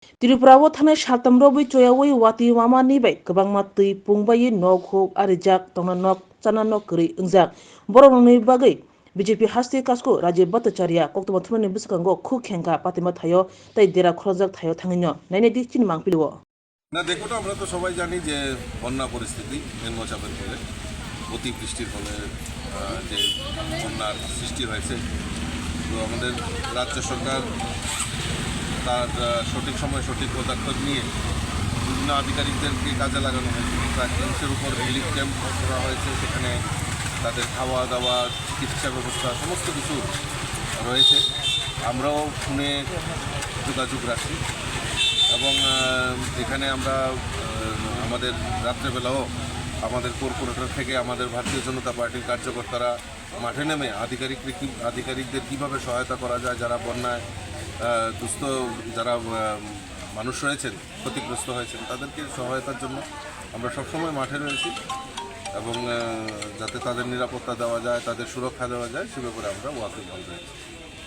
त्रिपुराव थानाय सालतामरबि चयावै वाति वामानि बै गोबांमा तै पुंबायै nok hok arijak tongna nok chana nok gri ungjak borokni bagui BJP hasti kasko Rajiv Bhattacharya koktoma thumani biskango khu khenka patima thayo tai dera khorojak thayo thangino naine dik chini mangpiliwo না দেখো তো আমরা তো সবাই জানি যে বন্যা পরিস্থিতি নিম্নচাপের ফলে অতিবৃষ্টির ফলে যে বন্যার সৃষ্টি হয়েছে তো আমাদের রাজ্য সরকার তার সঠিক সময় সঠিক পদক্ষেপ নিয়ে বিভিন্ন আধিকারিকদেরকে কাজে লাগানো হয়েছে প্রায় 300-এর উপর রিলিফ ক্যাম্প করা হয়েছে সেখানে তাদের খাওয়া দাওয়া চিকিৎসা ব্যবস্থা সমস্ত কিছু রয়েছে আমরাও ফোনে যোগাযোগ রাখি এবং এখানে আমরা আমাদের রাত্রেবেলাও আমাদের কর্পোরেটর থেকে আমাদের ভারতীয় জনতা পার্টির কার্যকর্তারা মাঠে নেমে আধিকারিকদের কীভাবে সহায়তা করা যায় যারা বন্যায় দুস্থ যারা মানুষ রয়েছেন ক্ষতিগ্রস্ত হয়েছেন তাদেরকে সহায়তার জন্য আমরা সবসময় মাঠে রয়েছি এবং যাতে তাদের নিরাপত্তা দেওয়া যায় তাদের সুরক্ষা দেওয়া যায় সে ব্যাপারে আমরা ওয়াকিবহাল রয়েছি।